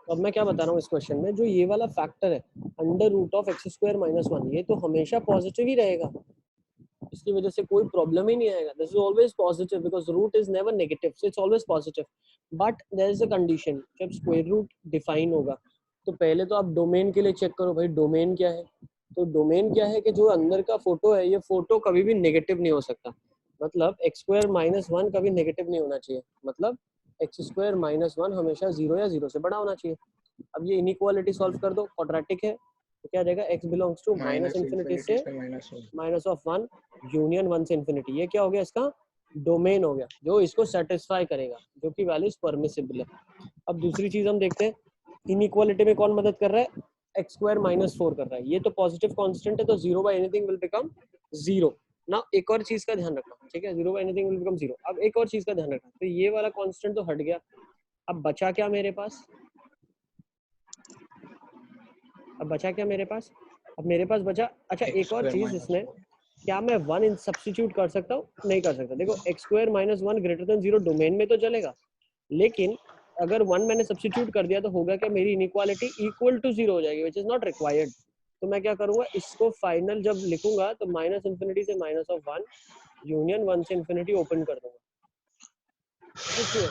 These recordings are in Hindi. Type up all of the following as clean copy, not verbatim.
अब मैं क्या बता रहा हूँ इस क्वेश्चन में, जो ये वाला फैक्टर है under root of x square minus one, ये तो हमेशा पॉजिटिव ही रहेगा, इसकी वजह से कोई प्रॉब्लम ही नहीं आएगा. This is always positive because root is never negative, so it's always positive. But there is a condition, जब स्क्वायर रूट डिफाइन होगा तो पहले तो आप डोमेन के लिए चेक करो भाई डोमेन क्या है. तो डोमेन क्या है कि जो अंदर का फोटो है ये फोटो कभी भी नेगेटिव नहीं हो सकता. मतलब एक्स स्क्वायर माइनस वन कभी नेगेटिव नहीं होना चाहिए. मतलब एक्स स्क्वायर माइनस वन हमेशा जीरो या जीरो से बड़ा होना चाहिए. अब ये इनइक्वालिटी सॉल्व कर दो, क्वाड्रेटिक है तो क्या आ जाएगा, x belongs to minus minus infinity infinity से से minus one. Minus of one union one से इन्फिनिटी. ये क्या हो गया, इसका डोमेन हो गया जो इसको सेटिस्फाई करेगा, जो कि वैल्यूज परमिसिबल है. अब दूसरी चीज हम देखते हैं, इनइक्वालिटी में कौन मदद कर रहा है, एक्स स्क्वायर माइनस फोर कर रहा है. ये तो पॉजिटिव कांस्टेंट है तो zero by anything will become zero. ना एक और चीज का ध्यान रखना, ठीक है, zero by anything will become zero. अब एक और चीज का ध्यान रखना, तो ये वाला कांस्टेंट तो हट गया. अब बचा क्या मेरे पास, अब बचा क्या मेरे पास, अब मेरे पास बचा, अच्छा एक्स एक और स्क्वायर चीज माइनस इसमें, फोर। क्या मैं वन इन सब्स्टिट्यूट कर सकता हूँ, नहीं कर सकता. देखो x square minus one greater than zero domain में तो चलेगा, लेकिन अगर वन मैंने सब्स्टिट्यूट कर दिया तो होगा क्या, मेरी इनइक्वालिटी इक्वल टू जीरो हो जाएगी, विच इज नॉट रिक्वायर्ड. तो मैं क्या करूंगा, इसको फाइनल जब लिखूंगा तो माइनस इन्फिनिटी से minus of one union one से इन्फिनिटी ओपन कर दूंगा. देखिए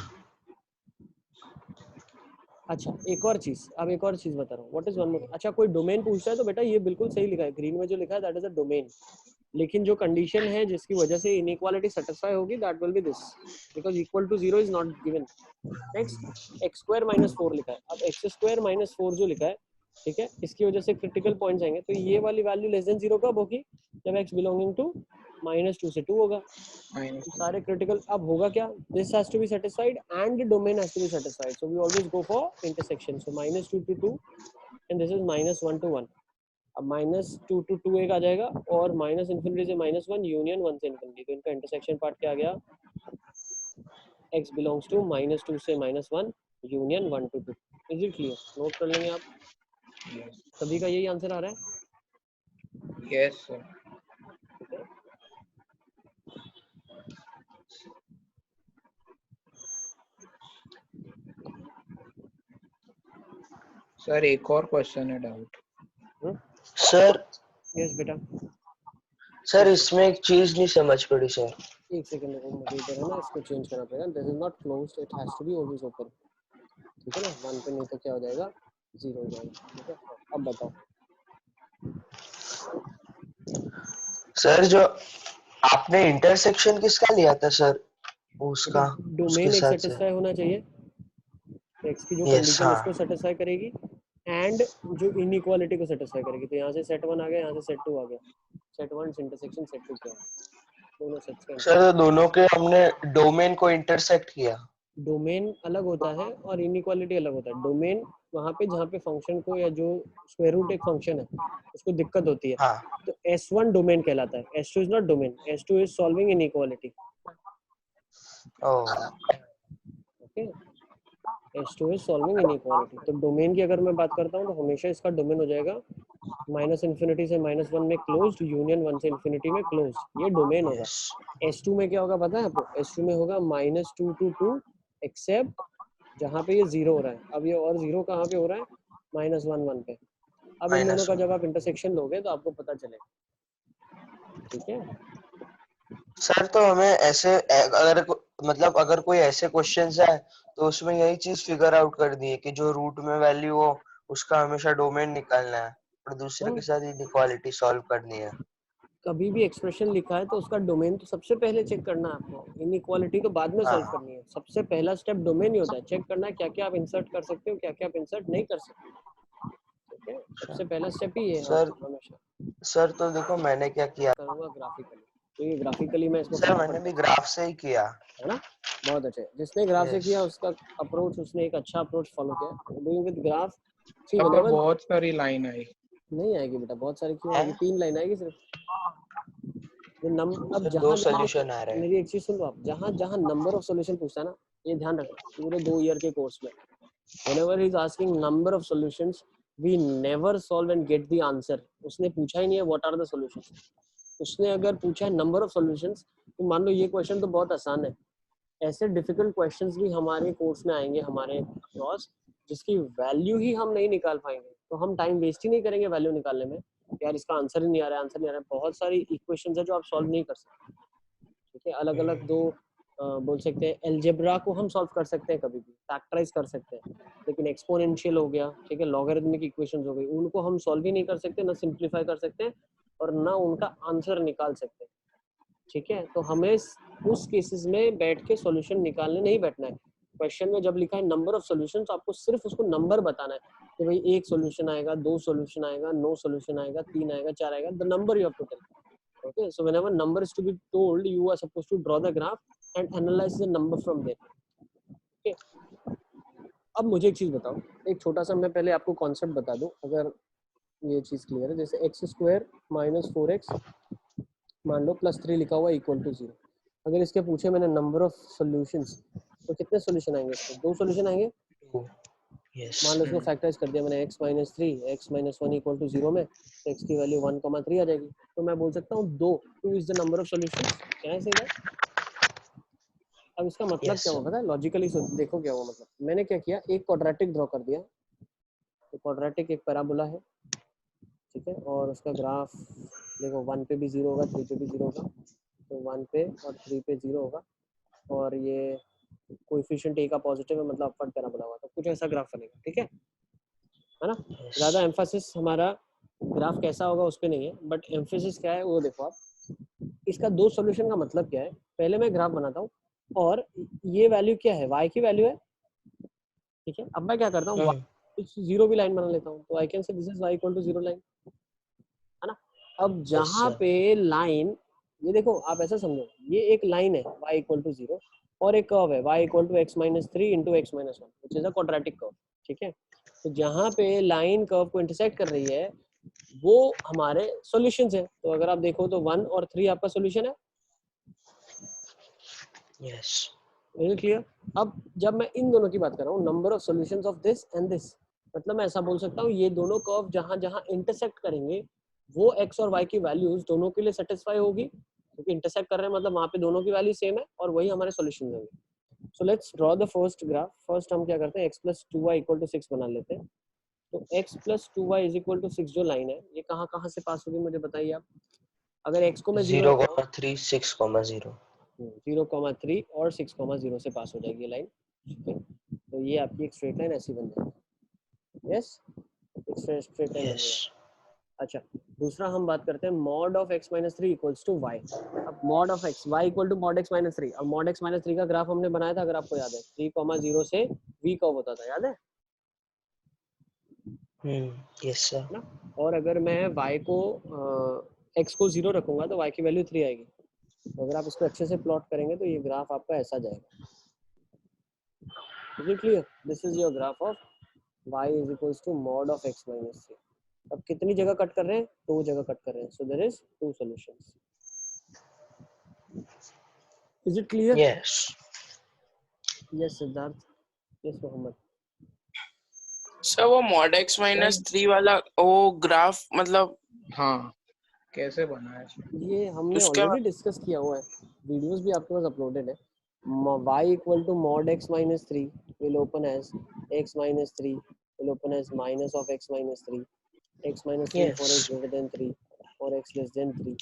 अच्छा एक और चीज, अब एक और चीज बता रहा हूँ, व्हाट इज वन मोर. अच्छा कोई डोमेन पूछता है तो बेटा ये बिल्कुल सही लिखा है, ग्रीन में जो लिखा है दैट इज अ डोमेन. लेकिन जो कंडीशन है जिसकी वजह से इनइक्वालिटी सेटिस्फाई होगी that will be this, because equal to zero is not given. Next x square minus four लिखा है. अब एक्स स्क्वायर माइनस फोर जो लिखा है, ठीक है, इसकी वजह से क्रिटिकल पॉइंट्स आएंगे. तो ये वाली वैल्यू लेस देन जीरो कब होगी, जब x belonging to minus two से टू होगा. माइनस सारे क्रिटिकल अब होगा क्या, this has to be satisfied and domain has to be satisfied, so we always go for intersection. So minus two to two and this is minus one to one. अब माइनस टू टू टू एक आ जाएगा और माइनस इन्फिनिटी से माइनस वन यूनियन वन से इन्फिनिटी, तो इनका इंटरसेक्शन पार्ट क्या आ गया, x belongs to minus two से minus one union one two two. Is it clear, note कर लेंगे आप. सभी का यही आंसर आ रहा है, यस सर। ठीक है. सर एक और क्वेश्चन है, डाउट सर. यस बेटा. सर इसमें एक चीज नहीं समझ पड़ी सर. एक सेकंड रुको, मुझे इधर है ना इसको चेंज करना पड़ेगा. This is not closed, it has to be always open. ठीक है ना, वन पे नहीं तो क्या हो जाएगा, जीरो हो जाएगा. ठीक है, अब बताओ. सर जो आपने इंटरसेक्शन किसका लिया था सर, बेटा उसका उसके डोमेन एक साथ से. सेटिस्फाई होना चाहिए, एक्स की जो यस कंडीशन उसको हाँ. सेटिस्फाई करेगी एंड जो इनइक्वालिटी को सेटिस्फाई करेगी. तो यहाँ से सेट वन आ गया, यहाँ से सेट टू आ गया. Set one intersection set two क्या है, दोनों सेट्स का सर इंटरसेक्शन. दोनों के हमने डोमेन को इंटरसेक्ट किया. डोमेन अलग होता है और इनइक्वालिटी अलग होता है. डोमेन वहाँ पे जहाँ पे फंक्शन को, या जो स्क्वायर रूट एक फंक्शन है उसको दिक्कत होती है, हाँ. तो S1 डोमेन कहलाता है, S2 is not domain, S2 is solving inequality. Oh. Okay, S2 is solving inequality. तो डोमेन की अगर मैं बात करता हूँ तो हमेशा इसका डोमेन हो जाएगा माइनस इन्फिनिटी से माइनस वन में क्लोज्ड यूनियन वन से इन्फिनिटी में क्लोज्ड, ये डोमेन होगा. यस. S2 में क्या होगा पता है आपको, S2 में होगा minus two to two except जहाँ पे ये जीरो हो रहा है. अब ये और जीरो कहाँ पे हो रहा है, माइनस वन वन पे. अब इन दोनों माइनस का जब वन. आप इंटरसेक्शन लोगे तो आपको पता चलेगा. ठीक है, सर तो हमें ऐसे अगर मतलब अगर कोई ऐसे क्वेश्चंस है तो उसमें यही चीज फिगर आउट कर दी है कि जो रूट में वैल्यू हो उसका हमेशा डोमेन निकालना है और दूसरे हाँ के साथ इनइक्वालिटी सॉल्व करनी है. कभी भी एक्सप्रेशन लिखा है तो उसका डोमेन तो सबसे पहले चेक करना है आपको, इनइक्वालिटी तो बाद में सॉल्व हाँ. करनी है. सबसे पहला स्टेप डोमेन ही होता है, चेक करना है क्या क्या आप इंसर्ट कर सकते हो, क्या क्या आप इंसर्ट नहीं कर सकते. ठीक है, सबसे पहला स्टेप ही है. हाँ सर हमेशा सर तो देखो मैंने क्या किया. करूँगा ग्राफिकली, तो ये ग्राफिकली मैं इसको सर फटाफट मैंने भी करता ग्राफ से ही किया. हूँ, है ना. बहुत अच्छे, जिसने ग्राफ से यस. किया उसका अप्रोच, उसने एक अच्छा अप्रोच फॉलो किया. डूइंग विद ग्राफ, सी अब व्हेनेवर. बहुत सारी लाइन आई। नहीं आएगी बेटा, बहुत सारी क्यों है. आएगी, 3 लाइन आएगी सिर्फ. ये अब सर दो जहां जहां सॉल्यूशन आ रहे हैं. मेरी एक चीज सुन लो आप, जहां जहां नंबर ऑफ सॉल्यूशन पूछता है ना, ये ध्यान रखना पूरे 2 ईयर के कोर्स में, whenever he is asking number of solutions we never solve and get the answer. उसने पूछा ही नहीं है what are the solutions, उसने अगर पूछा है नंबर ऑफ सॉल्यूशंस, तो मान लो ये क्वेश्चन तो बहुत आसान है. ऐसे डिफिकल्ट क्वेश्चंस भी हमारे कोर्स में आएंगे हमारे अक्रॉस, जिसकी वैल्यू ही हम नहीं निकाल पाएंगे तो हम टाइम वेस्ट ही नहीं करेंगे वैल्यू निकालने में, यार इसका आंसर ही नहीं आ रहा है, आंसर नहीं आ रहा है। बहुत सारी इक्वेशंस है जो आप सॉल्व नहीं कर सकते, ठीक है। अलग अलग दो बोल सकते हैं, अलजेब्रा को हम सॉल्व कर सकते हैं कभी भी, फैक्टराइज कर सकते हैं, लेकिन एक्सपोनेंशियल हो गया, ठीक है, लॉगरिथमिक इक्वेशंस हो गई, उनको हम सॉल्व ही नहीं कर सकते, ना सिंप्लीफाई कर सकते हैं और ना उनका आंसर निकाल सकते हैं, ठीक है। तो हमें उस केसेस में बैठ के सॉल्यूशन निकालने नहीं बैठना है। क्वेश्चन में जब लिखा है नंबर ऑफ सॉल्यूशंस, आपको सिर्फ उसको नंबर बताना है कि भाई एक सॉल्यूशन आएगा, दो सॉल्यूशन आएगा, नो सॉल्यूशन आएगा, तीन आएगा, चार आएगा, the number you have to tell. Okay, so whenever number is to be told, you are supposed to draw the graph and analyze the number from there. Okay. अब मुझे एक चीज बताओ, एक छोटा सा मैं पहले आपको कॉन्सेप्ट बता दूं, अगर ये चीज क्लियर है। जैसे एक्स स्क्वायर माइनस 4x मान लो प्लस 3 लिखा हुआ इक्वल टू 0, अगर इसके पूछे मैंने नंबर ऑफ सॉल्यूशंस, तो कितने सॉल्यूशन आएंगे इसके? दो सॉल्यूशन आएंगे। यस मान लो इसको फैक्टराइज कर दिया मैंने, x minus 3 x minus 1 equal to 0 में, तो x की वैल्यू 1,3 आ जाएगी। तो मैं बोल सकता हूँ 2 is the number of solutions. क्या है सही बात? अब इसका मतलब क्या हुआ पता है? लॉजिकली देखो क्या हुआ मतलब। मैंने क्या किया, एक क्वाड्रेटिक ड्रॉ कर दिया। तो क्वाड्रेटिक एक पैराबोला है, ठीक है, और उसका ग्राफ देखो 1 पे भी 0 होगा, 3 पे भी 0 होगा, तो 1 पे और 3 पे 0 होगा, और ये कोएफिशिएंट a का पॉजिटिव है, मतलब अपवर्ड पैराबोला हुआ, तो कुछ ऐसा ग्राफ बनेगा, ठीक है ना। ज़्यादा एम्फासिस हमारा ग्राफ कैसा होगा उस पर नहीं है, बट एम्फेसिस क्या है वो देखो आप। इसका दो सॉल्यूशन का मतलब क्या है, पहले मैं ग्राफ बनाता हूँ और ये वैल्यू क्या है, y की वैल्यू है, ठीक है। अब मैं क्या करता हूँ, कुछ जीरो भी लाइन बना लेता हूँ, तो I can say this is y equal to 0 line, है ना। अब जहाँ पे लाइन, ये देखो आप ऐसा समझो, ये एक लाइन है y इक्वल टू 0 और एक कर्व है y equal to x minus 3 into x minus 1 which is a quadratic curve, ठीक है। तो जहाँ पे लाइन कर्व को इंटरसेक्ट कर रही है वो हमारे सॉल्यूशंस है। तो अगर आप देखो तो 1 और 3 आपका सॉल्यूशन है। Yes clear. अब जब मैं इन दोनों की बात कर रहा हूँ, number of solutions of this and this, मतलब मैं ऐसा बोल सकता हूँ ये दोनों कर्व जहाँ जहाँ इंटरसेक्ट करेंगे वो x और y की वैल्यूज दोनों के लिए सेटिस्फाई होगी, क्योंकि इंटरसेक्ट कर रहे हैं मतलब वहाँ पे दोनों की वैल्यू सेम है और वही हमारे सॉल्यूशन होंगे। So let's draw the first graph. First हम क्या करते हैं, x plus 2y equal to 6 बना लेते हैं। तो x plus 2y is equal to 6 जो लाइन है ये कहाँ कहाँ से पास होगी मुझे बताइए आप। अगर x को मैं 0 रखता हूँ, 0,3 6,0 0,3 और 6,0 से पास हो जाएगी लाइन, ठीक है। तो ये आपकी एक स्ट्रेट लाइन ऐसी बन जाएगी। यस, एक स्ट्रेट लाइन बन यस जाएगी। अच्छा, दूसरा हम बात करते हैं mod of x minus 3 equals to y। अब mod of x, y equal to mod x minus 3। अब मॉड x माइनस 3 का ग्राफ हमने बनाया था, अगर आपको याद है, 3,0 से v कर्व होता था, याद है यस सर ना। और अगर मैं y को x को 0 रखूंगा तो y की वैल्यू 3 आएगी। तो अगर आप इसको अच्छे से प्लॉट करेंगे तो ये ग्राफ आपका ऐसा जाएगा। Is it clear? This is your graph of y is equals to mod of x minus 3। अब कितनी जगह कट कर रहे हैं? दो जगह कट कर रहे हैं, so there is two solutions. Is it clear? Yes yes Siddharth, yes Mohammed. Sir वो मॉड x माइनस 3 वाला वो ग्राफ मतलब हाँ कैसे बना है? ये हमने उसके ऑलरेडी डिस्कस किया हुआ है, वीडियोस भी आपके पास अपलोडेड है। y equal to mod x minus 3 will open as x minus 3 will open as minus of x minus 3, x minus 3 for x greater than 3 और x less than 3।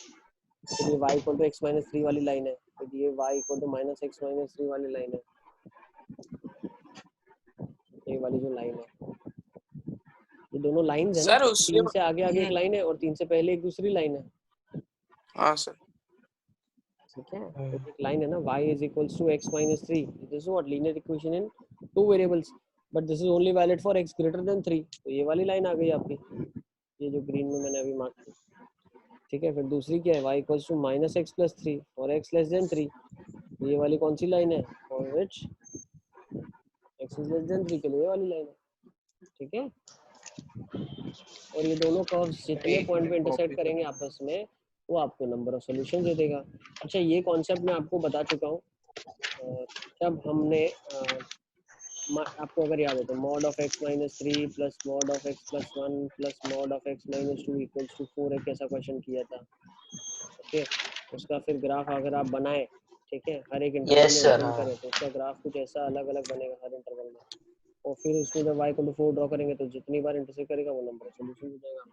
फिर ये y equal to x minus 3 वाली लाइन है, फिर ये y equal to minus x minus 3 वाली लाइन है, ये वाली जो लाइन है, ये दोनों लाइंस है ना। सर उसके 3 से आगे आगे एक लाइन है और 3 से पहले एक दूसरी लाइन है, हाँ सर ठीक है। तो एक लाइन है ना, y is equals to x minus 3, this is what linear equation in two variables, but this is only valid for x greater than 3। तो ये वाली लाइन आ गई आपकी, ये जो ग्रीन में मैंने अभी मार्क की, ठीक है। फिर दूसरी क्या है, y equals to minus x plus 3 और x लेस देन 3, ये वाली कौन सी लाइन है, for which x is less than 3 के लिए ये वाली लाइन है, ठीक है। और ये दोनों कर्व्स जितने पॉइंट पे इंटरसेक्ट करेंगे आपस में वो आपको नंबर ऑफ सॉल्यूशन दे देगा। अच्छा, ये कॉन्सेप्ट मैं आपको बता चुका हूँ जब हमने आपको अगर याद है तो mod of x minus 3 plus mod of x plus 1 plus mod of x minus 2 equals to 4 एक ऐसा क्वेश्चन किया था, ओके। उसका फिर ग्राफ अगर आप बनाए, ठीक है, हर एक इंटरवल में यस सर ओपन हाँ करें तो उसका ग्राफ कुछ ऐसा अलग अलग बनेगा हर इंटरवल में, और फिर उसमें जब y को 4 ड्रॉ करेंगे तो जितनी बार इंटरसेक्ट करेगा वो नंबर सोल्यूशन हो जाएगा।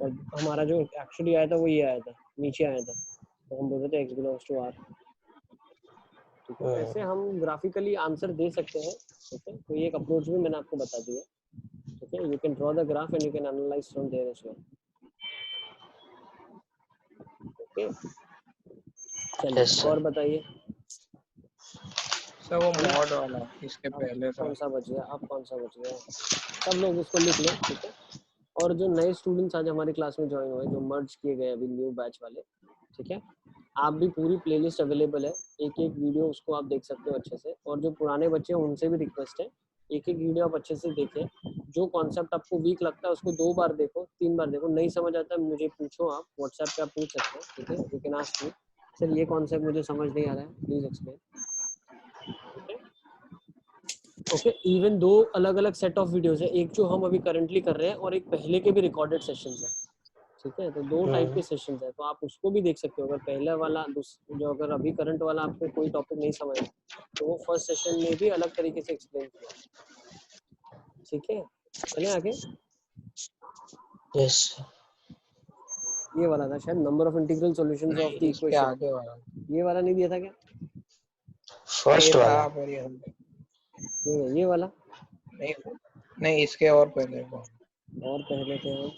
और हमारा जो एक्चुअली आया था वो ये आया था, नीचे आया था, तो हम बोल रहे थे x बिलोंग्स टू r। ठीक है, ऐसे हम ग्राफिकली आंसर दे सकते हैं। ठीक है, तो ये एक अप्रोच भी मैंने आपको बता दी है। ठीक है, you can draw the graph and you can analyse from there as well. Okay, चलिए Yes, sir. और बताइए सर वो मॉड वाला इसके आप पहले था। कौन सा बच गया, आप कौन सा बच गया, सब लोग इसको लिख लो। ठीक है, और जो नए स्टूडेंट्स आज हमारी क्लास में ज्वाइन हुए, जो मर्ज किए गए अभी न्यू बैच वाले, ठीक है, आप भी पूरी प्लेलिस्ट अवेलेबल है, एक एक वीडियो उसको आप देख सकते हो अच्छे से। और जो पुराने बच्चे हैं उनसे भी रिक्वेस्ट है, एक एक वीडियो आप अच्छे से देखें। जो कॉन्सेप्ट आपको वीक लगता है उसको 2 बार देखो, 3 बार देखो। नहीं समझ आता है मुझे पूछो, आप व्हाट्सएप पे आप पूछ सकते हैं। ठीक है, you can ask me, sir ये कॉन्सेप्ट मुझे समझ नहीं आ रहा है, प्लीज एक्सप्लेन। ओके, इवन 2 अलग अलग सेट ऑफ वीडियोस है, एक जो हम अभी करंटली कर रहे हैं और एक पहले के भी रिकॉर्डेड सेशंस है। ठीक है, तो 2 टाइप के सेशंस है, तो आप उसको भी देख सकते हो। अगर पहला वाला जो अगर अभी करंट वाला आपको कोई टॉपिक नहीं समझ तो वो फर्स्ट सेशन में भी अलग तरीके से एक्सप्लेन किया। ठीक है, चलें आगे। Yes. ये वाला था शायद, number of integral solutions of the नहीं, इसके इक्वेशन। आगे वाला ये वाला नहीं दिया था क्या? First ये था वाला. पर ये वाला नहीं नहीं, इसके और पहले को और पहले थे हम।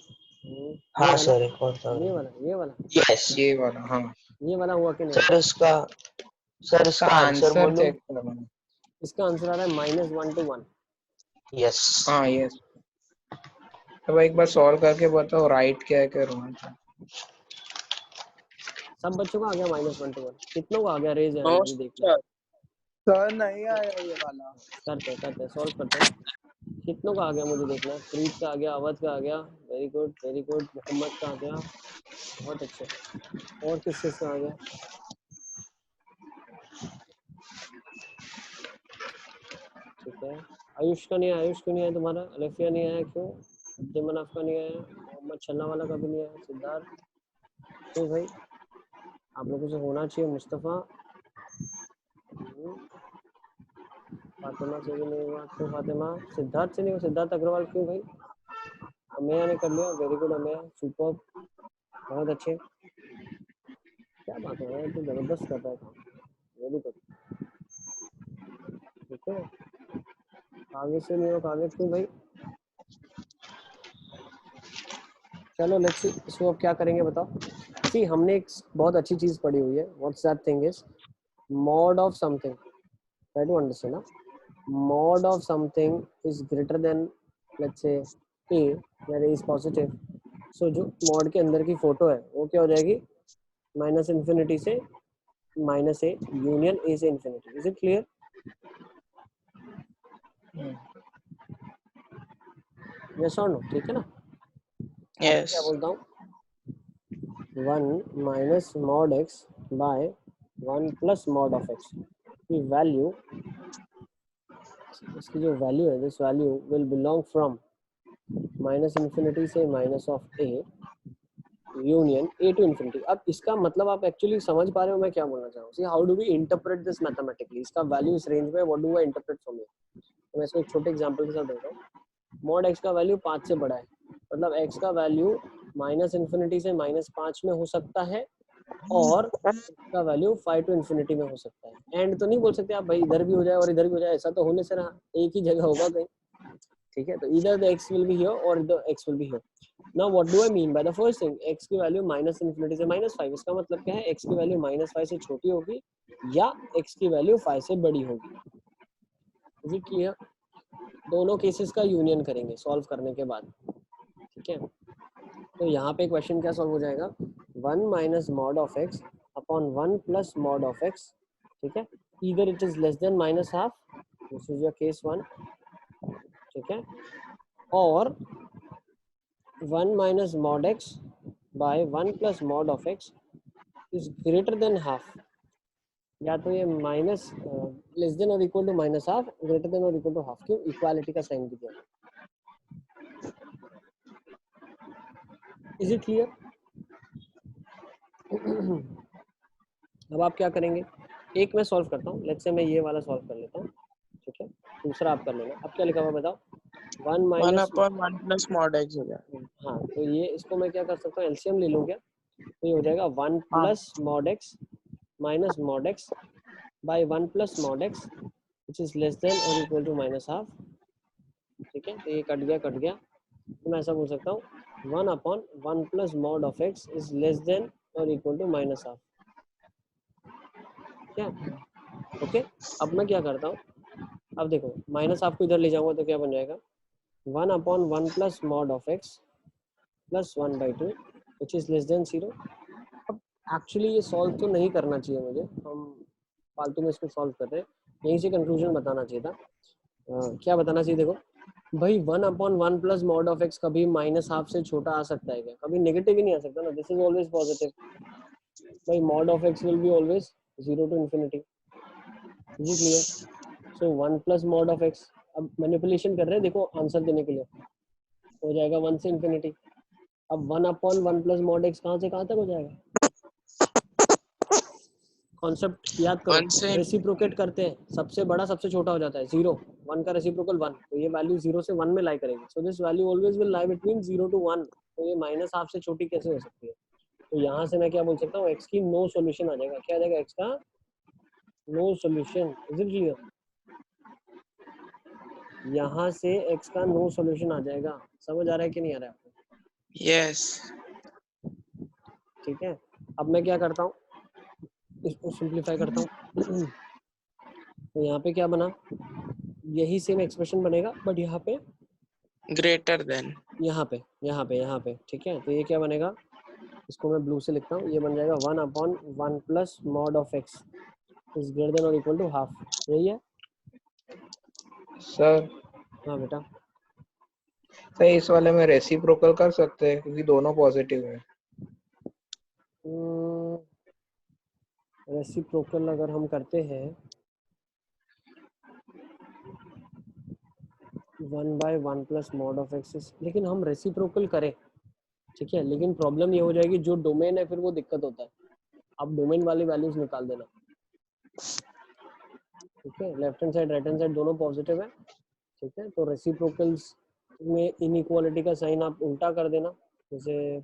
ये हाँ वाला, सर, एक और था. ये वाला, ये वाला, Yes. ये वाला। हाँ, ये वाला हुआ कि नहीं? सर इसका इसका आंसर आंसर बोलूं? चेक करना। इसका आंसर आ रहा है -1 to 1। Yes. हाँ ये तो एक बार सॉल्व करके बताओ, राइट क्या है क्या रॉन्ग है। सब बच्चों का आ गया -1 to 1? कितनों का आ गया? रेज नो हैंड भी देख लो। सर नहीं आया ये वाला। करते हैं सॉल्व करते हैं। कितनों का आ गया मुझे देखना है। प्रीत का आ गया, अवध का आ गया, very good very good. Mohammed का आ गया, बहुत अच्छे। और किस किस का आ गया? ठीक है, आयुष का नहीं आया। आयुष क्यों नहीं आया तुम्हारा? अलेफिया नहीं आया क्यों? अब्दुल का नहीं आया। मोहम्मद छन्ना वाला का भी नहीं आया। सिद्धार्थ क्यों भाई? आप लोगों से होना चाहिए। मुस्तफ़ा, फातिमा से भी नहीं हुआ क्यों? फातिमा, सिद्धार्थ से नहीं हुआ। सिद्धार्थ अग्रवाल क्यों भाई? अमेया ने कर लिया, वेरी गुड अमेया, सुपर, बहुत अच्छे। क्या बात है, तो जबरदस्त कर रहा था, वेरी गुड। ठीक है, आगे से नहीं हुआ। आगे क्यों भाई? चलो लेट्स सी, इसको अब क्या करेंगे बताओ। सी, हमने एक बहुत अच्छी चीज पढ़ी हुई है। What's that thing is mod of something. Try to understand ना, mod of something is greater than let's say a, where a is positive. So जो mod के अंदर की फोटो है वो क्या हो जाएगी? -infinity से -a यूनियन a से infinity. Is it clear? Yes or no? ठीक है ना? यस क्या बोलता हूँ? 1 minus mod x by 1 plus mod of x की वैल्यू, इसकी जो वैल्यू है, this value will belong from -infinity से -a union a to infinity. अब इसका मतलब आप एक्चुअली समझ पा रहे हो मैं क्या बोलना चाह रहा हूँ? See how do we interpret this mathematically? इसका वैल्यू इस रेंज में, what do I interpret from here? तो मैं इसको एक छोटे एग्जांपल के साथ देता हूँ। mod x का वैल्यू 5 से बड़ा है, मतलब x का वैल्यू -infinity से -5 में हो सकता है और इसका वैल्यू 5 to infinity में हो सकता है। एंड तो नहीं बोल सकते आप भाई इधर भी हो जाए और इधर भी हो जाए, ऐसा तो होने से रहा, एक ही जगह होगा कहीं। ठीक है, तो either the x will be here or the x will be here. Now what do I mean by the first thing? x की वैल्यू -infinity से -5, इसका मतलब क्या है? x की वैल्यू -5 से छोटी होगी या x की वैल्यू 5 से बड़ी होगी। Is it clear? दोनों केसेस का यूनियन करेंगे सॉल्व करने के बाद। ठीक है, तो यहाँ पे क्वेश्चन क्या सॉल्व हो जाएगा? 1 minus mod of x upon 1 plus mod of x. ठीक है, either it is less than -half, this is your case 1. ठीक है, और 1 minus mod x by 1 plus mod of x is greater than half. या तो ये माइनस लेस देन और equal to -half, greater than और इक्वल टू हाफ। क्यों? इक्वालिटी का साइन भी दिया। Is it clear? अब आप क्या करेंगे? एक मैं सॉल्व करता हूँ, लेट्स से मैं ये वाला सॉल्व कर लेता हूँ। ठीक है, दूसरा आप कर लेना। अब क्या लिखा हुआ बताओ, 1 1 minus, upon 1 plus mod x हो गया। हाँ तो ये इसको मैं क्या कर सकता हूँ, एलसीएम ले लूँ क्या, तो ये हो जाएगा 1 हाँ plus mod x minus mod x by 1 plus mod x which is less than और इक्वल टू माइनस हाफ। ठीक है, तो ये कट गया, तो मैं ऐसा बोल सकता हूँ 1 upon 1 plus mod of x is less than और इक्वल टू माइनस हाफ। क्या ओके, अब मैं क्या करता हूँ, अब देखो माइनस हाफ को इधर ले जाऊंगा तो क्या बन जाएगा, 1 upon 1 plus mod of x plus 1/2 which is less then 0। अब एक्चुअली ये सॉल्व तो नहीं करना चाहिए मुझे, हम फालतू में इसको सॉल्व कर रहे हैं, यहीं से कंक्लूजन बताना चाहिए था। क्या बताना चाहिए, देखो भाई 1 upon 1 plus mod of x कभी माइनस हाफ से छोटा आ सकता है क्या, कभी नेगेटिव ही नहीं आ सकता ना, दिस इज ऑलवेज पॉजिटिव। भाई mod of x will be always 0 to infinity, जी clear. So 1 plus mod of x, अब मैनिपुलेशन कर रहे हैं देखो आंसर देने के लिए, हो जाएगा 1 से इन्फिनिटी। अब 1 अपॉन 1 प्लस मॉड एक्स कहाँ से कहाँ तक हो जाएगा, कॉन्सेप्ट याद करो, 1 से रेसिप्रोकेट करते हैं, सबसे बड़ा सबसे छोटा हो जाता है 0, 1 का रेसिप्रोकल 1, तो ये वैल्यू 0 से 1 में लाई करेगी, so this value always will lie between 0 to 1, तो ये माइनस हाफ से छोटी कैसे हो सकती है, तो यहाँ से मैं क्या बोल सकता हूँ, x की नो सॉल्यूशन आ जाएगा, क्या आ जाएगा, x का no solution, is it clear, यहाँ से x का नो सॉल्यूशन आ जाएगा, समझ आ रहा है कि नहीं आ रहा है आपको, yes ठीक है। अब मैं क्या करता हूँ, इसको सिंप्लीफाई करता हूँ, तो यहाँ पे क्या बना, यही सेम एक्सप्रेशन बनेगा बट यहाँ पे greater than यहाँ पे ठीक है, तो ये क्या बनेगा, इसको मैं ब्लू से लिखता हूँ, ये बन जाएगा 1 upon 1 plus mod of x is greater than और इक्वल टू हाफ, यही है। सर हाँ बेटा, सर इस वाले में रेसिप्रोकल कर सकते हैं क्योंकि दोनों पॉजिटिव है। रेसिप्रोकल अगर हम करते हैं 1/1 प्लस मॉड ऑफ एक्स, लेकिन हम रेसिप्रोकल करें ठीक है, लेकिन प्रॉब्लम ये हो जाएगी जो डोमेन है फिर वो दिक्कत होता है, आप डोमेन वाली वैल्यूज निकाल देना, ठीक है, left hand side right hand side दोनों पॉजिटिव है, ठीक है, तो रेसिप्रोकल्स में इनइक्वालिटी का साइन आप उल्टा कर देना, जैसे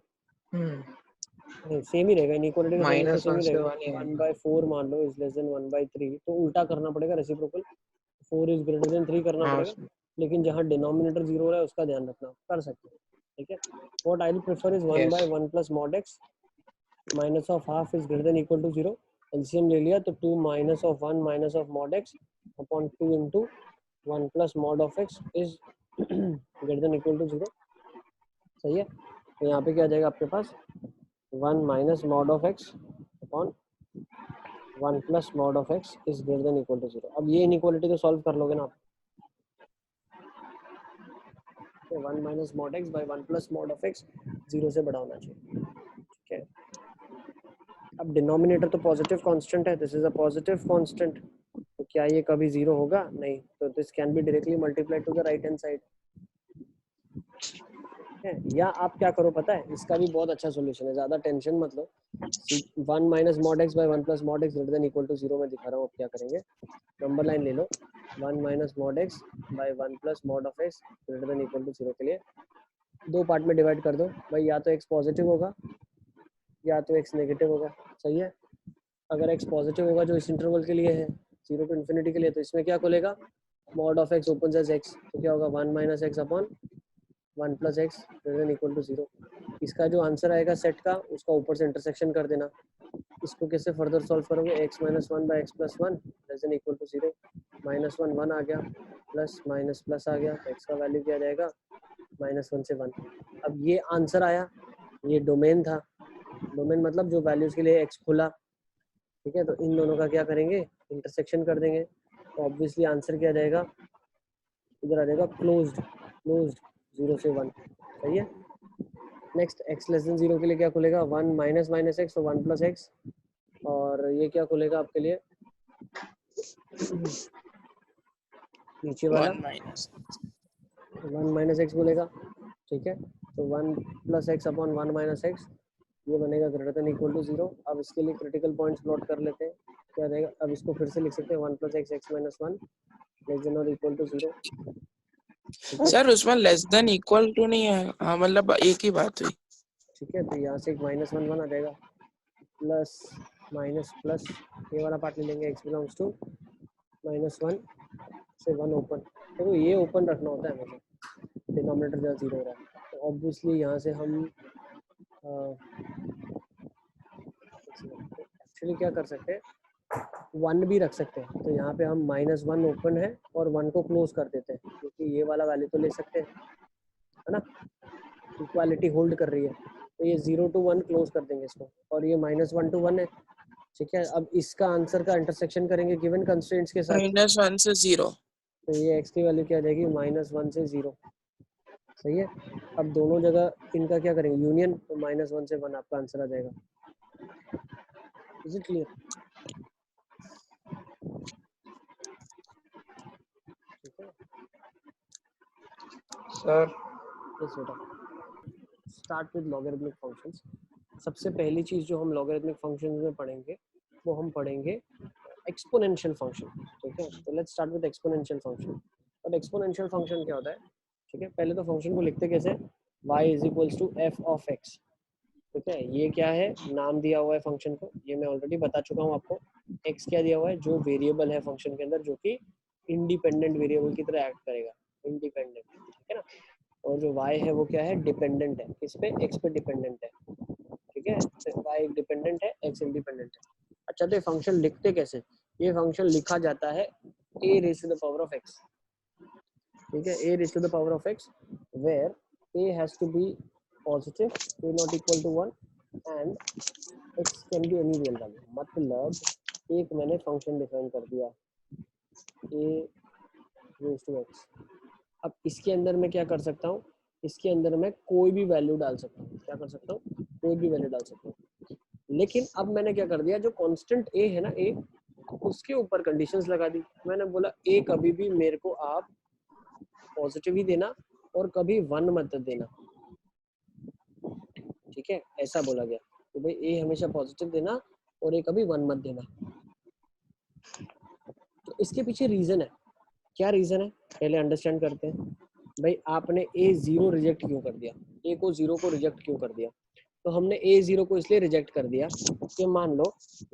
सेम ही रहेगा, इनइक्वालिटी का साइन तो सेम -1 ही से रहेगा, 1 ही 1/4 मान लो इज लेस देन 1/3, तो उल्टा करना पड़ेगा रेसिप्रोकल, 4 इज ग्रेटर देन 3 करना हाँ पड़ेगा, लेकिन जहाँ डिनोमिनेटर 0 हो रहा है उसका ध्यान रखना, कर सकते हैं, ठीक है। What I will prefer is 1/1 plus mod x minus of half is greater than equal to 0, LCM ले लिया तो 2 minus of 1 minus of mod x upon 2 into 1 plus mod of x is greater than equal to 0, सही है। तो यहाँ पे क्या आ जाएगा आपके पास 1 minus mod of x upon 1 plus mod of x is greater than equal to 0। अब ये इनइक्वालिटी तो सॉल्व कर लोगे ना आप, 1 minus mod x by 1 plus mod of x 0 से बड़ा होना चाहिए, ठीक है। अब डिनोमिनेटर तो पॉजिटिव कांस्टेंट है, this is a positive constant, तो क्या ये कभी 0 होगा, नहीं, तो this can be directly multiplied to the right hand side, है। या आप क्या करो पता है, इसका भी बहुत अच्छा सॉल्यूशन है, ज्यादा टेंशन मत लो, 1 minus mod x by 1 plus mod x greater than equal to 0 में दिखा रहा हूँ, अब क्या करेंगे, नंबर लाइन ले लो, 1 minus mod x by 1 plus mod of x greater than equal to 0 के लिए दो पार्ट में डिवाइड कर दो, भाई या तो एक्स पॉजिटिव होगा या तो एक्स नेगेटिव होगा, सही है। अगर एक्स पॉजिटिव होगा जो इस इंटरवल के लिए है 0 टू इन्फिनिटी के लिए, तो इसमें क्या खुलेगा, mod of x open as x, तो क्या होगा 1 minus x upon 1 plus x greater than equal to 0। इसका जो आंसर आएगा सेट का उसका ऊपर से इंटरसेक्शन कर देना, इसको कैसे फर्दर सॉल्व करोगे, x minus 1 by x plus 1 less than equal to 0, -1 1 आ गया, प्लस माइनस प्लस आ गया, तो एक्स का वैल्यू क्या जाएगा -1 से 1। अब ये आंसर आया, ये डोमेन था, डोमेन मतलब जो वैल्यूज के लिए एक्स खुला, ठीक है, तो इन दोनों का क्या करेंगे, इंटरसेक्शन कर देंगे, तो ऑब्वियसली आंसर क्या जाएगा, इधर आ जाएगा क्लोज्ड, क्लोज्ड 0 से 1, सही है। नेक्स्ट एक्स लेस देन 0 के लिए क्या खुलेगा, 1 माइनस माइनस एक्स, तो 1 प्लस एक्स, और ये क्या खुलेगा आपके लिए नीचे वाला 1 minus 1 माइनस एक्स खुलेगा, ठीक है, तो 1 plus x upon 1 minus x, ये बनेगा ग्रेटर देन इक्वल टू 0। अब इसके लिए क्रिटिकल पॉइंट्स प्लॉट कर लेते हैं, क्या रहेगा, अब इसको फिर से लिख सकते हैं 1 plus x x minus 1 less than और इक्वल टू 0। सर उसमें लेस देन इक्वल टू नहीं है, हाँ मतलब एक ही बात हुई। ठीक है, तो यहाँ से एक -1 आ जाएगा, प्लस माइनस प्लस ये वाला पार्ट ले लेंगे, x बिलोंग्स टू -1 से 1 ओपन। तो ये ओपन रखना होता है हमेशा, डिनोमिनेटर जहाँ 0 हो रहा है। तो ऑब्वियसली यहाँ से हम एक्चुअली क्या कर सकते हैं, 1 भी रख सकते हैं। तो यहाँ पे हम -1 ओपन है और 1 को क्लोज कर देते हैं, क्योंकि ये वाला वैल्यू तो ले सकते हैं, है ना, इक्वालिटी होल्ड कर रही है। तो ये 0 to 1 क्लोज कर देंगे इसको, और ये -1 to 1 है। ठीक है, अब इसका आंसर का इंटरसेक्शन करेंगे गिवन कंस्ट्रेंट्स के साथ। -1 से 0। तो ये x की वैल्यू क्या आ जाएगी, -1 से 0। सही है, अब दोनों जगह इनका क्या करेंगे, यूनियन। तो -1 से 1 आपका आंसर आ जाएगा। Is it clear? ठीक है सर यस बेटा, स्टार्ट विद लॉगरिथमिक फंक्शंस। सबसे पहली चीज जो हम लॉगरिथमिक फंक्शंस में पढ़ेंगे वो हम पढ़ेंगे एक्सपोनेंशियल फंक्शन। ठीक है, तो let's start with exponential function. अब एक्सपोनेंशियल फंक्शन क्या होता है? ठीक है, पहले तो फंक्शन को लिखते कैसे, y is equals to f of x। ठीक है, ये क्या है, नाम दिया हुआ है फंक्शन को, ये मैं ऑलरेडी बता चुका हूँ आपको। x क्या दिया हुआ है, जो वेरिएबल है फंक्शन के अंदर, जो कि इंडिपेंडेंट वेरिएबल की तरह एक्ट करेगा, इंडिपेंडेंट। ठीक है ना, और जो y है वो क्या है, डिपेंडेंट है, किस पे, x पे डिपेंडेंट है। ठीक है, तो y डिपेंडेंट है, x इंडिपेंडेंट है। अच्छा, तो ये फंक्शन लिखते कैसे, ये फंक्शन लिखा जाता है a raise to the power of x। ठीक है, a raise to the power of x where a has to be positive, a not equal to 1 and x can be any real value। मतलब एक मैंने फंक्शन डिफाइन कर दिया a रेज़ टू x। अब इसके अंदर मैं क्या कर सकता हूँ, इसके अंदर मैं कोई भी वैल्यू डाल सकता हूँ। क्या कर सकता हूँ, कोई भी वैल्यू डाल सकता हूँ। लेकिन अब मैंने क्या कर दिया, जो कांस्टेंट a है ना, a, उसके ऊपर कंडीशंस लगा दी। मैंने बोला a कभी भी मेरे को आप पॉजिटिव ही देना और कभी 1 मत देना। ठीक है, ऐसा बोला गया कि भाई a हमेशा पॉजिटिव देना और a कभी 1 मत देना। तो इसके पीछे रीजन है, क्या रीजन है पहले अंडरस्टैंड करते हैं। भाई आपने a 0 रिजेक्ट क्यों कर दिया, a को 0 को रिजेक्ट क्यों कर दिया? तो हमने a 0 को इसलिए रिजेक्ट कर दिया कि मान लो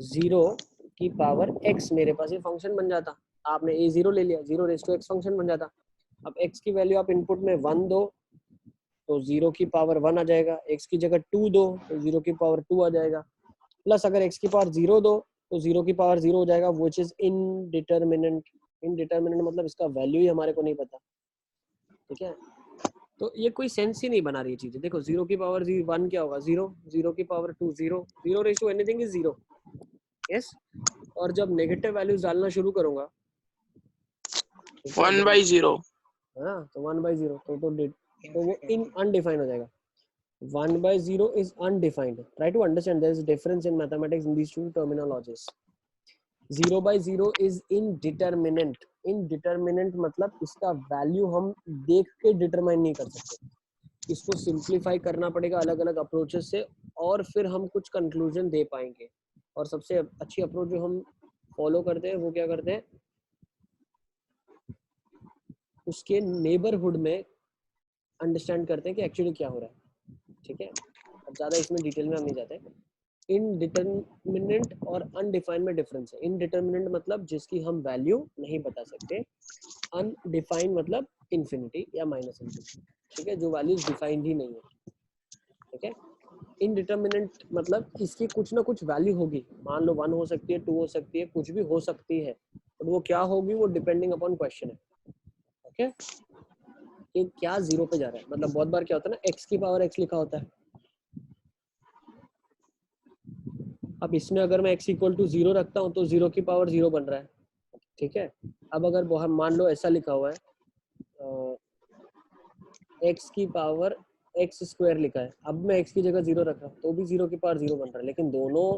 0 की पावर x मेरे पास ये फंक्शन बन जाता, आपने a 0 ले लिया, 0 रेज़ टू x फंक्शन बन जाता। अब x की वैल्यू आप इनपुट में 1 दो तो 0 की पावर 1 आ जाएगा, x की जगह 2 दो तो 0 की पावर 2 आ जाएगा, प्लस अगर x की पावर 0 दो तो 0 की पावर 0 हो जाएगा, व्हिच इज इनडिटरमिनेंट। इनडिटरमिनेंट मतलब इसका वैल्यू ही हमारे को नहीं पता। ठीक है, तो ये कोई सेंस ही नहीं बना रही चीजें। देखो 0 की पावर 1 क्या होगा, 0, 0 की power 2 0, 0 raise to anything is 0। Yes, और जब नेगेटिव वैल्यूज डालना शुरू करूंगा 1/0। हाँ, तो 1/0 तो वो इन अनडिफाइंड हो जाएगा। 1/0 is undefined. Try to understand there is a difference in mathematics in these two terminologies. 0/0 is indeterminate. Indeterminate मतलब इसका वैल्यू हम देख के डिटरमाइन नहीं कर सकते, इसको सिंप्लीफाई करना पड़ेगा अलग अलग अप्रोचेस से, और फिर हम कुछ कंक्लूजन दे पाएंगे। और सबसे अच्छी अप्रोच जो हम फॉलो करते हैं वो क्या करते हैं, उसके नेबरहुड में अंडरस्टैंड करते हैं कि एक्चुअली क्या हो रहा है। ठीक है, अब ज़्यादा इसमें डिटेल में हम नहीं जाते। इनडिटरमिनेंट और अनडिफाइंड में डिफरेंस है। इनडिटरमिनेंट मतलब जिसकी हम वैल्यू नहीं बता सकते, अनडिफाइंड मतलब इन्फिनिटी या माइनस इन्फिनिटी। ठीक है, जो वैल्यूज डिफाइंड ही नहीं है। ठीक है, इनडिटरमिनेंट मतलब इसकी कुछ ना कुछ वैल्यू होगी, मान लो 1 हो सकती है, 2 हो सकती है, कुछ भी हो सकती है, और वो क्या होगी वो डिपेंडिंग अपॉन क्वेश्चन है। ओके, ये क्या 0 पे जा रहा है, मतलब बहुत बार क्या होता है ना, x की पावर x लिखा होता है। अब इसमें अगर मैं x इक्वल टू 0 रखता हूँ तो 0 की पावर 0 बन रहा है। ठीक है, अब अगर मान लो ऐसा लिखा हुआ है x की पावर x स्क्वायर लिखा है, अब मैं x की जगह 0 रख रहा हूँ तो भी 0 की पावर 0 बन रहा है, लेकिन दोनों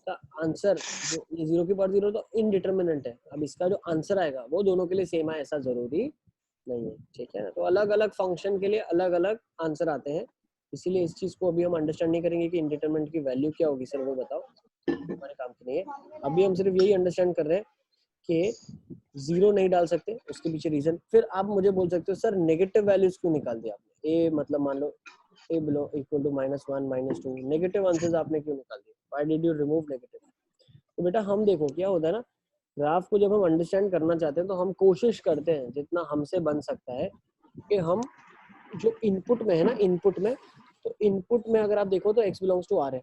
का आंसर जो ये 0 की पावर 0 तो इनडिटरमिनेंट है। अब इसका जो आंसर आएगा वो दोनों के लिए सेम है, ऐसा जरूरी नहीं है। ठीक है ना, तो अलग अलग फंक्शन के लिए अलग अलग आंसर आते हैं, इसीलिए इस चीज को अभी हम अंडरस्टैंड नहीं करेंगे कि इंडिटरमिनेंट की वैल्यू क्या होगी। सर वो बताओ, हमारे काम की नहीं है। अभी हम सिर्फ यही अंडरस्टैंड कर रहे हैं कि जीरो नहीं डाल सकते, उसके पीछे रीजन। फिर आप मुझे बोल सकते हो सर नेगेटिव वैल्यूज क्यों निकाल दिया आपने, ए मतलब मान लो a below equal to -1 -2, negative answers आपने क्यों निकाल दिए, why did you remove negative. तो बेटा हम देखो क्या होता है ना, ग्राफ को जब हम अंडरस्टैंड करना चाहते हैं तो हम कोशिश करते हैं जितना हमसे बन सकता है कि हम जो इनपुट में है ना, इनपुट में, तो इनपुट में अगर आप देखो तो x बिलोंग्स टू r है,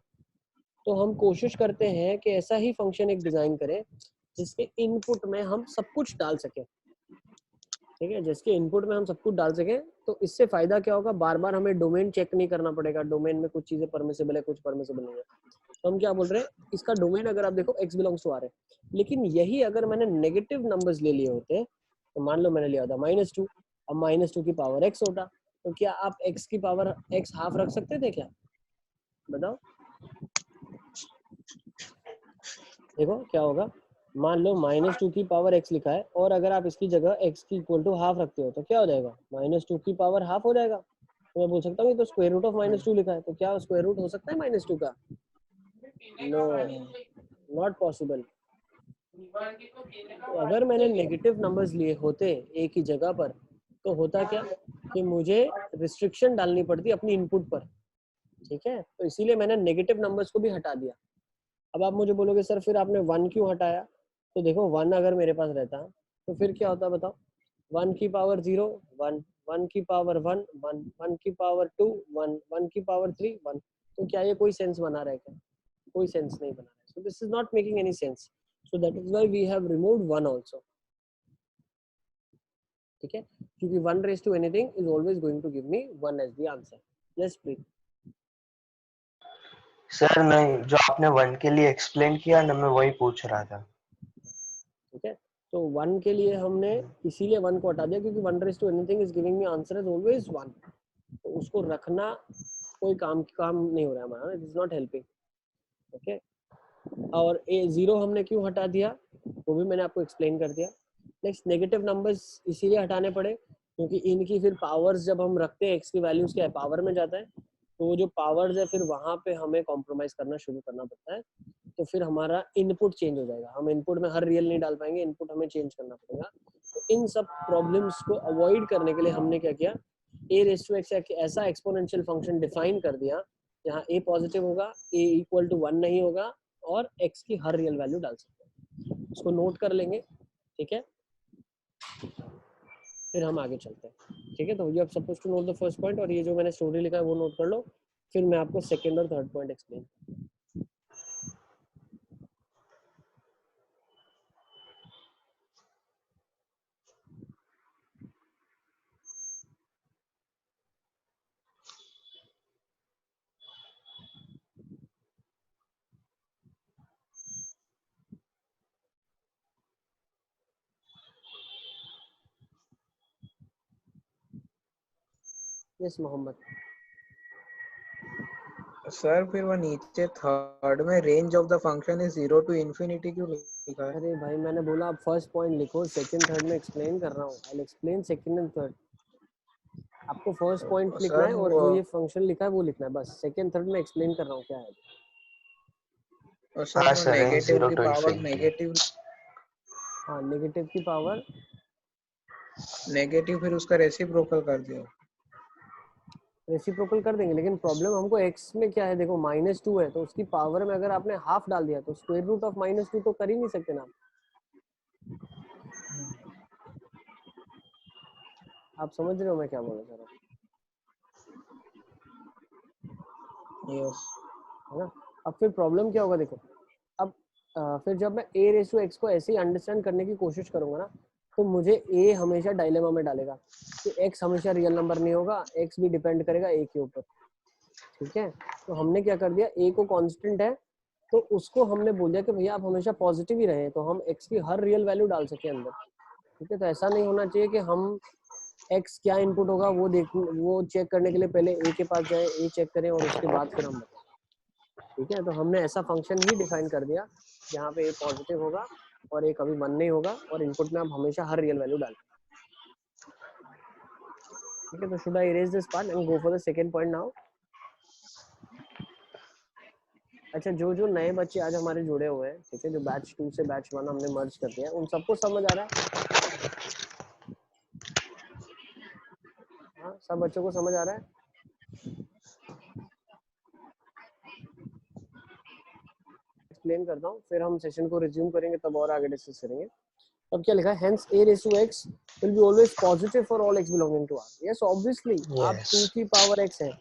तो हम कोशिश करते हैं कि ऐसा ही फंक्शन एक डिजाइन करें जिसके इनपुट में हम सब कुछ डाल सकें, ठीक है, जिसके इनपुट में हम सब कुछ डाल सकें। तो इससे फायदा क्या होगा, बार बार हमें डोमेन चेक नहीं करना पड़ेगा, डोमेन में कुछ चीजें परमिसिबल है कुछ परमिसिबल नहीं है। तो हम क्या बोल रहे हैं, इसका डोमेन अगर आप देखो x बिलोंग्स टू r है, लेकिन यही अगर मैंने नेगेटिव नंबर्स ले लिए होते, तो मान लो मैंने लिया था -2, अब -2 की पावर x होता, तो क्या आप x की पावर x हाफ रख सकते थे क्या, बताओ। देखो क्या होगा, मान लो -2 की पावर x लिखा है और अगर आप इसकी जगह x की इक्वल टू हाफ रखते हो तो क्या हो जाएगा, -2 की पावर हाफ हो जाएगा। तो मैं बोल सकता हूँ ये तो स्क्वायर रूट ऑफ -2 लिखा है, तो क्या स्क्वायर रूट हो सकता है -2 का, नो, नॉट पॉसिबल। तो अगर मैंने नेगेटिव नंबर्स लिए होते एक ही जगह पर, तो होता क्या कि मुझे रिस्ट्रिक्शन डालनी पड़ती अपनी इनपुट पर, ठीक है, तो इसीलिए मैंने नेगेटिव नंबर्स को भी हटा दिया। अब आप मुझे बोलोगे सर फिर आपने 1 क्यों हटाया, तो देखो 1 अगर मेरे पास रहता तो फिर क्या होता बताओ, 1 की पावर 0 1, 1 की पावर 1 1, 1 की पावर 2 1, 1 की पावर 3 1, तो क्या ये कोई सेंस बना रहा है क्या, कोई सेंस नहीं बना रहा है, so this is not making any sense, so that is why we have removed 1 also, ठीक है, क्योंकि 1 raise to anything is always going to give me 1 as the answer. Yes please. Sir नहीं, जो आपने 1 के लिए एक्सप्लेन किया ना, मैं वही पूछ रहा था। ठीक है, तो 1 के लिए हमने इसीलिए 1 को हटा दिया क्योंकि 1 raise to anything is giving me answer is always 1, तो उसको रखना कोई काम नहीं हो रहा है हमारा, it is not helping, okay. और ए 0 हमने क्यों हटा दिया वो भी मैंने आपको एक्सप्लेन कर दिया। नेक्स्ट नेगेटिव नंबर्स इसीलिए हटाने पड़े क्योंकि इनकी फिर पावर्स जब हम रखते हैं एक्स की वैल्यूज क्या है, पावर में जाता है, तो वो जो पावर्स है फिर वहां पे हमें कॉम्प्रोमाइज करना शुरू करना पड़ता है, तो फिर हमारा इनपुट चेंज हो जाएगा, हम इनपुट में हर रियल नहीं डाल पाएंगे, इनपुट हमें चेंज करना पड़ेगा। तो इन सब प्रॉब्लम्स को अवॉइड करने के लिए हमने क्या किया, ए रेज़ टू एक्स ऐसा एक्सपोनेंशियल फंक्शन डिफाइन कर दिया जहाँ ए पॉजिटिव होगा, ए इक्वल टू 1 नहीं होगा और x की हर रियल वैल्यू डाल सकते हैं, उसको नोट कर लेंगे, ठीक है, फिर हम आगे चलते हैं, ठीक है। तो you have suppose to note the first point, और ये जो मैंने स्टोरी लिखा है वो नोट कर लो, फिर मैं आपको सेकंड और third point explain. Yes Mohammed. Sir फिर वो नीचे थर्ड में range of the function is 0 to infinity क्यों लिखा है? अरे भाई मैंने बोला आप फर्स्ट पॉइंट लिखो, सेकंड थर्ड में एक्सप्लेन कर रहा हूँ, I will explain second and third. आपको फर्स्ट पॉइंट लिखना सर है और जो ये फंक्शन लिखा है वो लिखना है, बस सेकंड थर्ड में एक्सप्लेन कर रहा हूँ क्या है। और सर हाँ वो सर, रेंज नेगेटिव 0 की टू पावर इन्फिनिटी। हाँ नेगेटिव की पावर, नेगेटिव फिर उसका रेसिप्रोकल कर दिया। रेसिप्रोकल कर देंगे, लेकिन प्रॉब्लम हमको x में क्या है, देखो -2 है तो उसकी पावर में अगर आपने हाफ डाल दिया तो स्क्वायर रूट ऑफ -2 तो कर ही नहीं सकते ना आप समझ रहे हो मैं क्या बोल रहा हूँ, यस है ना। अब फिर प्रॉब्लम क्या होगा देखो, अब फिर जब मैं a रेज़ टू x को ऐसे ही अंडरस्टैंड करने की कोशिश करूंगा ना, तो मुझे a हमेशा डायलेमा में डालेगा कि x हमेशा रियल नंबर नहीं होगा, x भी डिपेंड करेगा a के ऊपर, ठीक है। तो हमने क्या कर दिया, a को कांस्टेंट है तो उसको हमने बोल दिया कि भैया आप हमेशा पॉजिटिव ही रहे, तो हम x की हर रियल वैल्यू डाल सके अंदर, ठीक है। तो ऐसा नहीं होना चाहिए कि हम x क्या इनपुट होगा वो चेक करने के लिए पहले a के पास जाए, a चेक करें और उसके बाद फिर हम बताएं, ठीक है। तो हमने ऐसा फंक्शन ही डिफाइन कर दिया जहाँ पे a पॉजिटिव होगा और a कभी 1 नहीं होगा और इनपुट में आप हमेशा हर रियल वैल्यू डालें, ठीक है। तो should I erase this part and go for the second point now, अच्छा, जो जो नए बच्चे आज हमारे जुड़े हुए हैं, ठीक है, जो बैच 2 से बैच 1 हमने मर्ज कर दिया, उन सबको समझ आ रहा है? हाँ, सब बच्चों को समझ आ रहा है? एक्सप्लेन करता हूँ, फिर हम सेशन को रिज्यूम करेंगे, तब और आगे डिस्कस करेंगे। अब क्या लिखा है? Hence a raised to x will be always positive for all x belonging to R. Yes, obviously. आप 2 की पावर x है,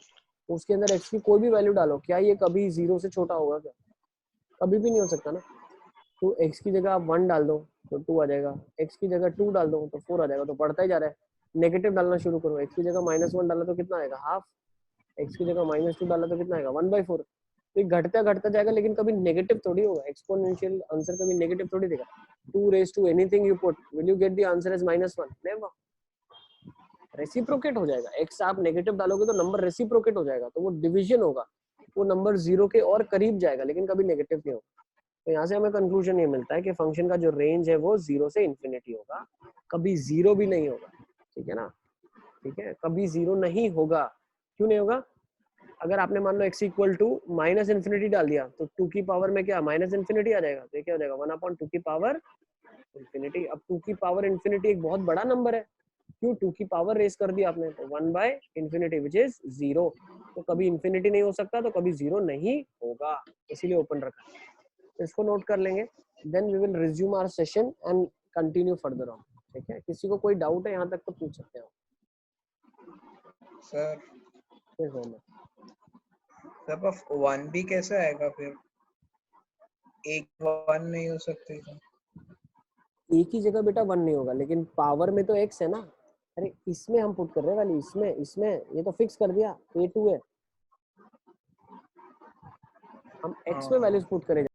उसके अंदर x की कोई भी वैल्यू डालो, क्या ये कभी 0 से छोटा होगा क्या? कभी भी नहीं हो सकता ना। तो x की जगह आप 1 डाल दो तो 2 आ जाएगा, x की जगह 2 डाल दो तो 4 आ जाएगा, तो बढ़ता ही जा रहा है। नेगेटिव डालना शुरू करो, x की जगह -1 डाला तो कितना आएगा? हाफ। x की जगह -2 डाला तो कितना आएगा? 1/4। तो ये घटता घटता जाएगा, लेकिन कभी नेगेटिव थोड़ी होगा। एक्सपोनेंशियल आंसर कभी नेगेटिव थोड़ी देगा। 2 raised to anything you put, will you get the answer as -1? Never. Reciprocate हो जाएगा। x आप नेगेटिव डालोगे तो नंबर रेसिप्रोकेट हो जाएगा, तो वो डिवीजन होगा, वो नंबर 0 के और करीब जाएगा, लेकिन कभी नेगेटिव नहीं होगा। तो यहाँ से हमें कंक्लूजन ये मिलता है कि फंक्शन का जो रेंज है वो 0 से इन्फिनिटी होगा, कभी 0 भी नहीं होगा। ठीक है ना? ठीक है, कभी 0 नहीं होगा। क्यों नहीं होगा? अगर आपने मान लो x इक्वल टू -इन्फिनिटी डाल दिया तो 2 की पावर में क्या -इन्फिनिटी आ जाएगा, तो क्या हो जाएगा? 1/2 की पावर इन्फिनिटी। अब 2 की पावर इन्फिनिटी एक बहुत बड़ा नंबर है, क्यों? 2 की पावर रेस कर दी आपने, तो 1/इन्फिनिटी विच इज 0। तो कभी इन्फिनिटी नहीं हो सकता, तो कभी 0 नहीं होगा, इसीलिए ओपन रखा है। तो इसको नोट कर लेंगे, then we will resume our session and continue further on. ठीक है, किसी को कोई डाउट है यहाँ तक तो पूछ सकते हैं सर। आप। तब 1 भी कैसे आएगा फिर? एक 1 नहीं हो सकती क्या? एक ही जगह बेटा 1 नहीं होगा, लेकिन पावर में तो x है ना। अरे इसमें हम पुट कर रहे हैं वैल्यू, इसमें ये तो फिक्स कर दिया, a2 है, हम x में वैल्यूज पुट करें।